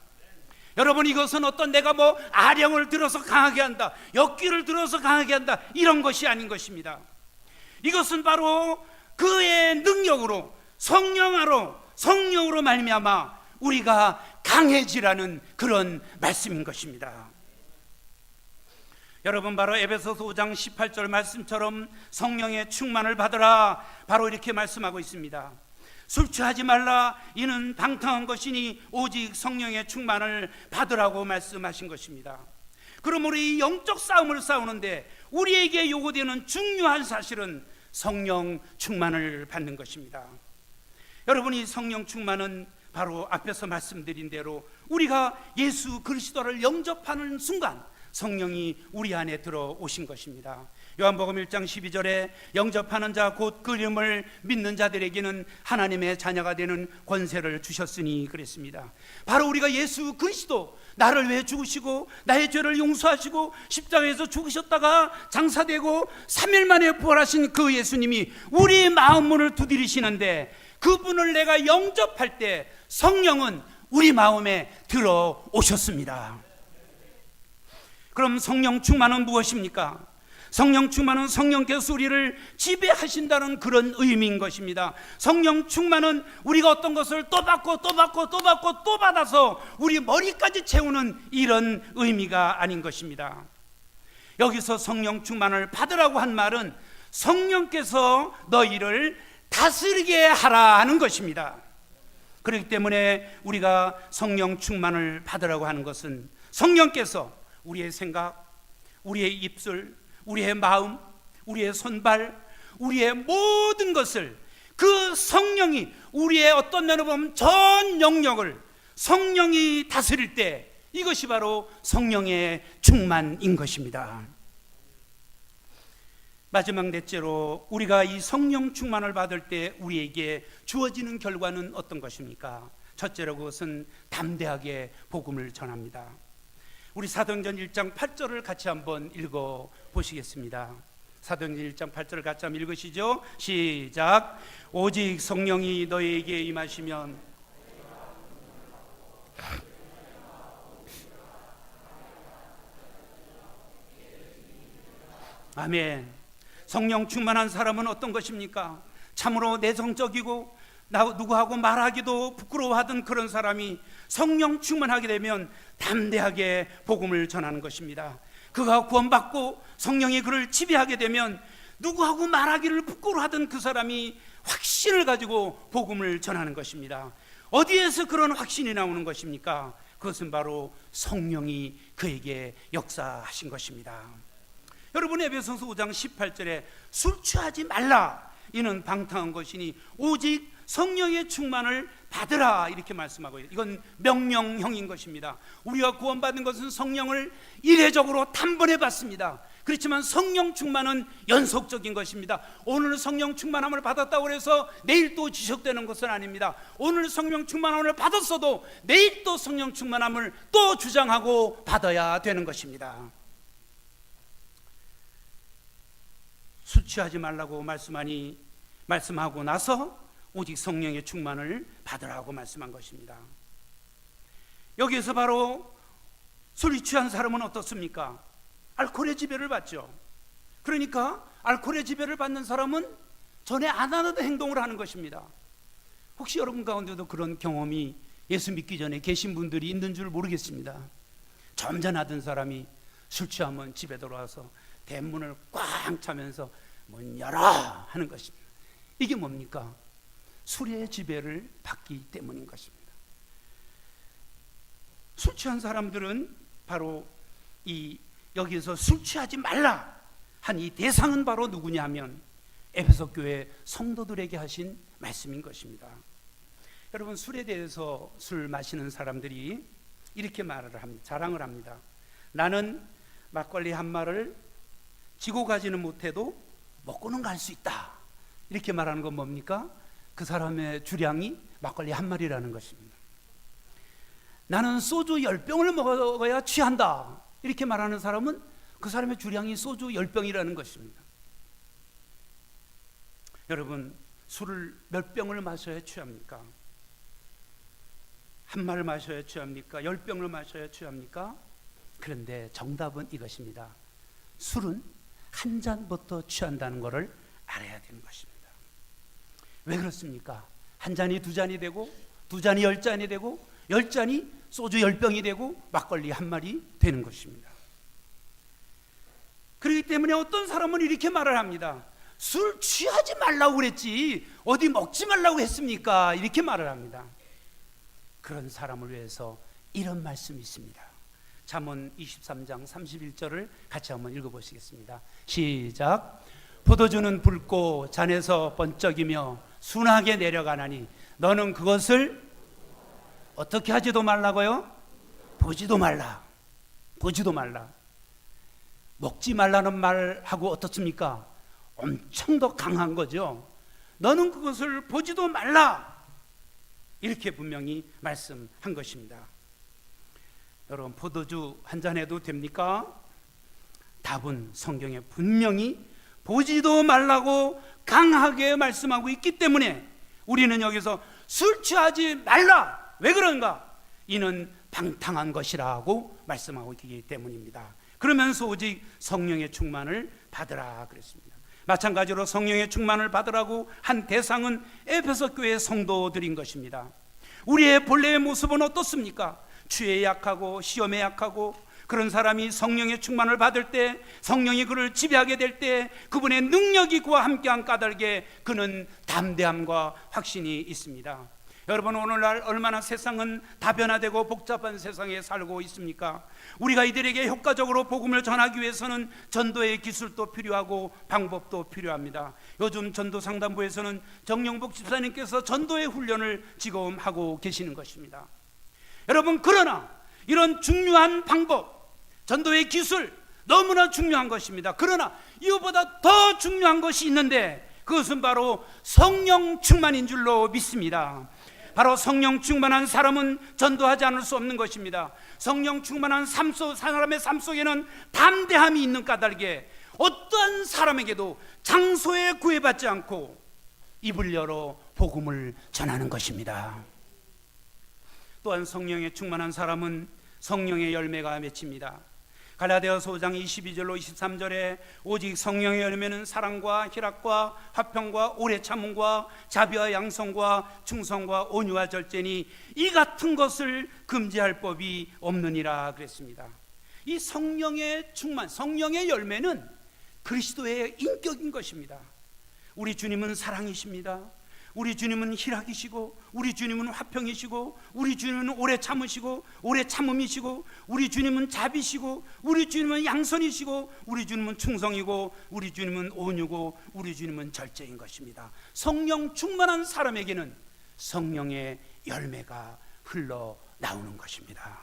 여러분, 이것은 어떤 내가 뭐 아령을 들어서 강하게 한다, 역기를 들어서 강하게 한다, 이런 것이 아닌 것입니다. 이것은 바로 그의 능력으로, 성령으로 말미암아 우리가 강해지라는 그런 말씀인 것입니다. 여러분, 바로 에베소서 5장 18절 말씀처럼 성령의 충만을 받으라, 바로 이렇게 말씀하고 있습니다. 술 취하지 말라, 이는 방탕한 것이니 오직 성령의 충만을 받으라고 말씀하신 것입니다. 그러므로 이 영적 싸움을 싸우는데 우리에게 요구되는 중요한 사실은 성령 충만을 받는 것입니다. 여러분, 이 성령 충만은 바로 앞에서 말씀드린 대로 우리가 예수 그리스도를 영접하는 순간 성령이 우리 안에 들어오신 것입니다. 요한복음 1장 12절에 영접하는 자 곧 그 이름을 믿는 자들에게는 하나님의 자녀가 되는 권세를 주셨으니 그랬습니다. 바로 우리가 예수 그리스도, 나를 위해 죽으시고 나의 죄를 용서하시고 십자가에서 죽으셨다가 장사되고 3일 만에 부활하신 그 예수님이 우리 마음 문을 두드리시는데, 그분을 내가 영접할 때 성령은 우리 마음에 들어오셨습니다. 그럼 성령 충만은 무엇입니까? 성령 충만은 성령께서 우리를 지배하신다는 그런 의미인 것입니다. 성령 충만은 우리가 어떤 것을 또 받고 또 받고 또 받고 또 받아서 우리 머리까지 채우는 이런 의미가 아닌 것입니다. 여기서 성령 충만을 받으라고 한 말은 성령께서 너희를 다스리게 하라 하는 것입니다. 그렇기 때문에 우리가 성령 충만을 받으라고 하는 것은 성령께서 우리의 생각, 우리의 입술, 우리의 마음, 우리의 손발, 우리의 모든 것을 그 성령이 우리의 어떤 면으로 보면 전 영역을 성령이 다스릴 때, 이것이 바로 성령의 충만인 것입니다. 마지막 넷째로 우리가 이 성령 충만을 받을 때 우리에게 주어지는 결과는 어떤 것입니까? 첫째로 그것은 담대하게 복음을 전합니다. 우리 사도행전 1장 8절을 같이 한번 읽어 보시겠습니다. 사도행전 1장 8절을 같이 한번 읽으시죠. 시작. 오직 성령이 너희에게 임하시면 아멘. 성령 충만한 사람은 어떤 것입니까? 참으로 내성적이고 누구하고 말하기도 부끄러워하던 그런 사람이 성령 충만하게 되면 담대하게 복음을 전하는 것입니다. 그가 구원받고 성령이 그를 지배하게 되면 누구하고 말하기를 부끄러워하던 그 사람이 확신을 가지고 복음을 전하는 것입니다. 어디에서 그런 확신이 나오는 것입니까? 그것은 바로 성령이 그에게 역사하신 것입니다. 여러분, 에베소서 5장 18절에 술 취하지 말라, 이는 방탕한 것이니 오직 성령의 충만을 받으라, 이렇게 말씀하고 있어요. 이건 명령형인 것입니다. 우리가 구원받은 것은 성령을 이례적으로 단번에 받습니다. 그렇지만 성령 충만은 연속적인 것입니다. 오늘 성령 충만함을 받았다고 해서 내일 또 지속되는 것은 아닙니다. 오늘 성령 충만함을 받았어도 내일 또 성령 충만함을 또 주장하고 받아야 되는 것입니다. 술 취하지 말라고 말씀하고 나서 오직 성령의 충만을 받으라고 말씀한 것입니다. 여기에서 바로 술이 취한 사람은 어떻습니까? 알코올의 지배를 받죠. 그러니까 알코올의 지배를 받는 사람은 전에 안 하던 행동을 하는 것입니다. 혹시 여러분 가운데도 그런 경험이 예수 믿기 전에 계신 분들이 있는 줄 모르겠습니다. 점잖하던 사람이 술 취하면 집에 들어와서 대문을 꽉 차면서 문 열어 하는 것입니다. 이게 뭡니까? 술의 지배를 받기 때문인 것입니다. 술 취한 사람들은 바로 여기서 술 취하지 말라 한 이 대상은 바로 누구냐 하면 에베소 교회 성도들에게 하신 말씀인 것입니다. 여러분, 술에 대해서 술 마시는 사람들이 이렇게 자랑을 합니다. 나는 막걸리 한 마를 지고 가지는 못해도 먹고는 갈 수 있다. 이렇게 말하는 건 뭡니까? 그 사람의 주량이 막걸리 한 마리라는 것입니다. 나는 소주 10병을 먹어야 취한다. 이렇게 말하는 사람은 그 사람의 주량이 소주 10병이라는 것입니다. 여러분, 술을 몇 병을 마셔야 취합니까? 한 말을 마셔야 취합니까? 10병을 마셔야 취합니까? 그런데 정답은 이것입니다. 술은 한 잔부터 취한다는 것을 알아야 되는 것입니다. 왜 그렇습니까? 한 잔이 두 잔이 되고, 두 잔이 10잔이 되고, 10잔이 소주 10병이 되고, 막걸리 한 마리 되는 것입니다. 그렇기 때문에 어떤 사람은 이렇게 말을 합니다. 술 취하지 말라고 그랬지 어디 먹지 말라고 했습니까? 이렇게 말을 합니다. 그런 사람을 위해서 이런 말씀이 있습니다. 잠언 23장 31절을 같이 한번 읽어보시겠습니다. 시작. 포도주는 붉고 잔에서 번쩍이며 순하게 내려가나니 너는 그것을 어떻게 하지도 말라고요? 보지도 말라. 보지도 말라. 먹지 말라는 말하고 어떻습니까? 엄청 더 강한 거죠. 너는 그것을 보지도 말라. 이렇게 분명히 말씀한 것입니다. 여러분, 포도주 한 잔 해도 됩니까? 답은 성경에 분명히 보지도 말라고 강하게 말씀하고 있기 때문에 우리는 여기서 술 취하지 말라. 왜 그런가? 이는 방탕한 것이라고 말씀하고 있기 때문입니다. 그러면서 오직 성령의 충만을 받으라 그랬습니다. 마찬가지로 성령의 충만을 받으라고 한 대상은 에베소 교회 성도들인 것입니다. 우리의 본래의 모습은 어떻습니까? 취에 약하고 시험에 약하고, 그런 사람이 성령의 충만을 받을 때, 성령이 그를 지배하게 될 때 그분의 능력이 그와 함께한 까닭에 그는 담대함과 확신이 있습니다. 여러분, 오늘날 얼마나 세상은 다변화되고 복잡한 세상에 살고 있습니까? 우리가 이들에게 효과적으로 복음을 전하기 위해서는 전도의 기술도 필요하고 방법도 필요합니다. 요즘 전도상담부에서는 정영복 집사님께서 전도의 훈련을 지금 하고 계시는 것입니다. 여러분, 그러나 이런 중요한 방법, 전도의 기술 너무나 중요한 것입니다. 그러나 이것보다 더 중요한 것이 있는데 그것은 바로 성령 충만인 줄로 믿습니다. 바로 성령 충만한 사람은 전도하지 않을 수 없는 것입니다. 성령 충만한 사람의 삶 속에는 담대함이 있는 까닭에 어떠한 사람에게도 장소에 구애받지 않고 입을 열어 복음을 전하는 것입니다. 또한 성령에 충만한 사람은 성령의 열매가 맺힙니다. 갈라디아서 5장 22절로 23절에 오직 성령의 열매는 사랑과 희락과 화평과 오래 참음과 자비와 양성과 충성과 온유와 절제니 이 같은 것을 금지할 법이 없느니라 그랬습니다. 이 성령의 충만, 성령의 열매는 그리스도의 인격인 것입니다. 우리 주님은 사랑이십니다. 우리 주님은 희락이시고, 우리 주님은 화평이시고, 우리 주님은 오래 참으시고, 오래 참음이시고, 우리 주님은 자비시고, 우리 주님은 양선이시고, 우리 주님은 충성이고, 우리 주님은 온유고, 우리 주님은 절제인 것입니다. 성령 충만한 사람에게는 성령의 열매가 흘러나오는 것입니다.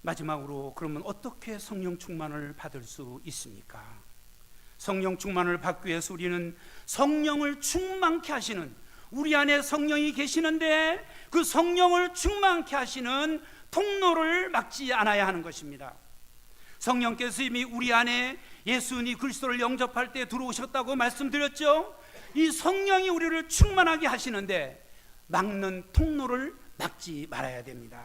마지막으로, 그러면 어떻게 성령 충만을 받을 수 있습니까? 성령 충만을 받기 위해서 우리는 성령을 충만케 하시는, 우리 안에 성령이 계시는데 그 성령을 충만케 하시는 통로를 막지 않아야 하는 것입니다. 성령께서 이미 우리 안에 예수님 그리스도를 영접할 때 들어오셨다고 말씀드렸죠. 이 성령이 우리를 충만하게 하시는데 막는 통로를 막지 말아야 됩니다.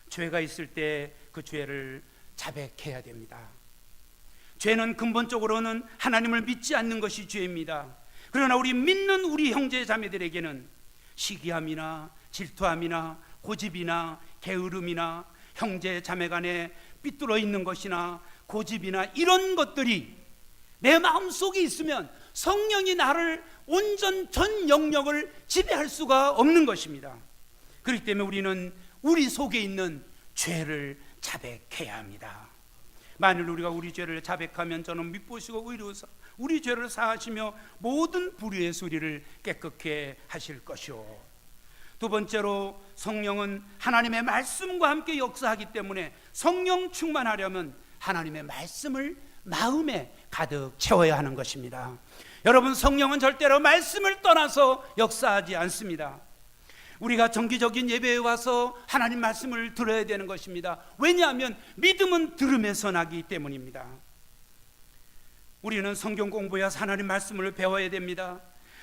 죄가 있을 때 그 죄를 자백해야 됩니다. 죄는 근본적으로는 하나님을 믿지 않는 것이 죄입니다. 그러나 우리 믿는 우리 형제 자매들에게는 시기함이나 질투함이나 고집이나 게으름이나 형제 자매 간에 삐뚤어 있는 것이나 고집이나 이런 것들이 내 마음속에 있으면 성령이 나를 온전 전 영역을 지배할 수가 없는 것입니다. 그렇기 때문에 우리는 우리 속에 있는 죄를 자백해야 합니다. 만일 우리가 우리 죄를 자백하면 저는 미쁘시고 의로우사 우리 죄를 사하시며 모든 불의의 소리를 깨끗게 하실 것이요. 두 번째로, 성령은 하나님의 말씀과 함께 역사하기 때문에 성령 충만하려면 하나님의 말씀을 마음에 가득 채워야 하는 것입니다. 여러분, 성령은 절대로 말씀을 떠나서 역사하지 않습니다. 우리가 정기적인 예배에 와서 하나님 말씀을 들어야 되는 것입니다. 왜냐하면 믿음은 들음에서 나기 때문입니다. 우리는 성경 공부해서 하나님 말씀을 배워야 됩니다.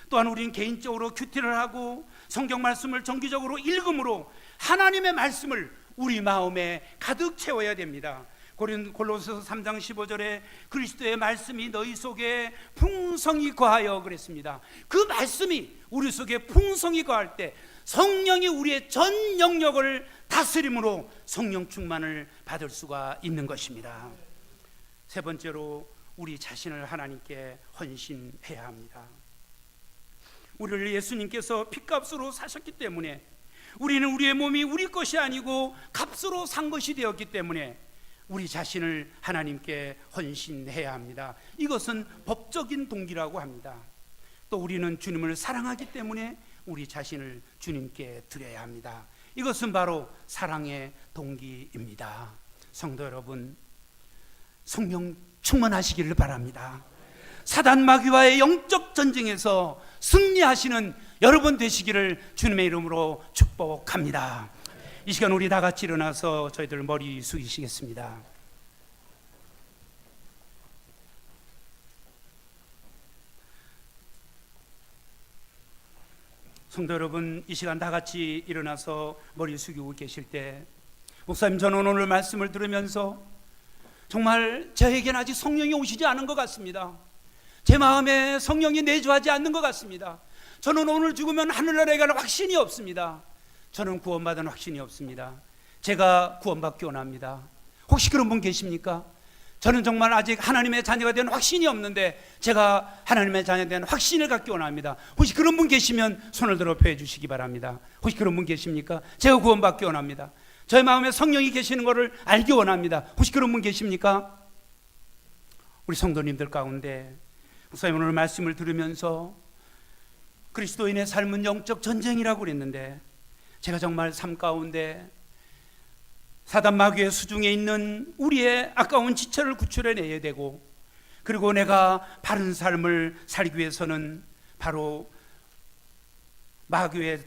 또한 우리는 개인적으로 큐티를 하고 성경 말씀을 정기적으로 읽음으로 하나님의 말씀을 우리 마음에 가득 채워야 됩니다. 골로새서 3장 15절에 그리스도의 말씀이 너희 속에 풍성히 거하여 그랬습니다. 그 말씀이 우리 속에 풍성히 거할 때 성령이 우리의 전 영역을 다스림으로 성령 충만을 받을 수가 있는 것입니다. 세 번째로 우리 자신을 하나님께 헌신해야 합니다. 우리를 예수님께서 핏값으로 사셨기 때문에 우리는 우리의 몸이 우리 것이 아니고 값으로 산 것이 되었기 때문에 우리 자신을 하나님께 헌신해야 합니다. 이것은 법적인 동기라고 합니다. 또 우리는 주님을 사랑하기 때문에 우리 자신을 주님께 드려야 합니다. 이것은 바로 사랑의 동기입니다. 성도 여러분, 성령 충만하시기를 바랍니다. 사단 마귀와의 영적 전쟁에서 승리하시는 여러분 되시기를 주님의 이름으로 축복합니다. 이 시간 우리 다 같이 일어나서 저희들 머리 숙이시겠습니다. 성도 여러분, 이 시간 다 같이 일어나서 머리 숙이고 계실 때, 목사님, 저는 오늘 말씀을 들으면서 정말 저에게는 아직 성령이 오시지 않은 것 같습니다. 제 마음에 성령이 내주하지 않는 것 같습니다. 저는 오늘 죽으면 하늘나라에 갈 확신이 없습니다. 저는 구원받은 확신이 없습니다. 제가 구원받기 원합니다. 혹시 그런 분 계십니까? 저는 정말 아직 하나님의 자녀가 된 확신이 없는데 제가 하나님의 자녀가 된 확신을 갖기 원합니다. 혹시 그런 분 계시면 손을 들어 펴 주시기 바랍니다. 혹시 그런 분 계십니까? 제가 구원받기 원합니다. 저의 마음에 성령이 계시는 것을 알기 원합니다. 혹시 그런 분 계십니까? 우리 성도님들 가운데 목사님 오늘 말씀을 들으면서 그리스도인의 삶은 영적 전쟁이라고 그랬는데 제가 정말 삶 가운데 사단 마귀의 수중에 있는 우리의 아까운 지체를 구출해내야 되고, 그리고 내가 바른 삶을 살기 위해서는 바로 마귀의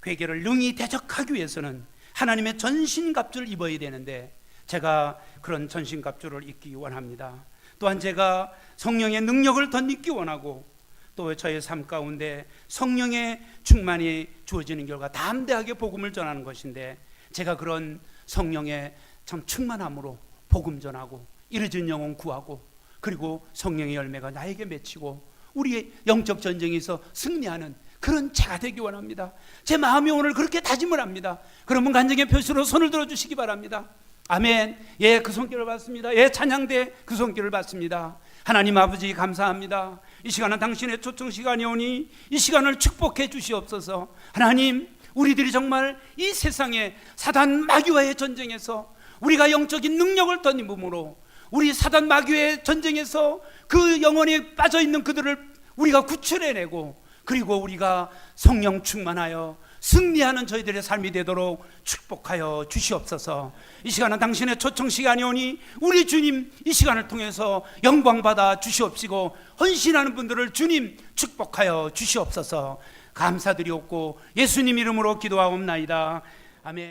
괴계를 능히 대적하기 위해서는 하나님의 전신갑주를 입어야 되는데 제가 그런 전신갑주를 입기 원합니다. 또한 제가 성령의 능력을 덧입기 원하고, 또 저의 삶 가운데 성령의 충만이 주어지는 결과 담대하게 복음을 전하는 것인데, 제가 그런 성령의 참 충만함으로 복음 전하고 이르진 영혼 구하고, 그리고 성령의 열매가 나에게 맺히고 우리의 영적 전쟁에서 승리하는 그런 제가 되기 원합니다. 제 마음이 오늘 그렇게 다짐을 합니다. 그러면 간증의 표시로 손을 들어주시기 바랍니다. 아멘. 예, 그 손길을 받습니다. 예, 찬양대 그 손길을 받습니다. 하나님 아버지 감사합니다. 이 시간은 당신의 초청 시간이 오니 이 시간을 축복해 주시옵소서. 하나님, 우리들이 정말 이 세상에 사단 마귀와의 전쟁에서 우리가 영적인 능력을 덧입음으로 우리 사단 마귀의 전쟁에서 그 영혼에 빠져있는 그들을 우리가 구출해내고, 그리고 우리가 성령 충만하여 승리하는 저희들의 삶이 되도록 축복하여 주시옵소서. 이 시간은 당신의 초청 시간이 오니 우리 주님 이 시간을 통해서 영광받아 주시옵시고, 헌신하는 분들을 주님 축복하여 주시옵소서. 감사드리옵고 예수님 이름으로 기도하옵나이다. 아멘.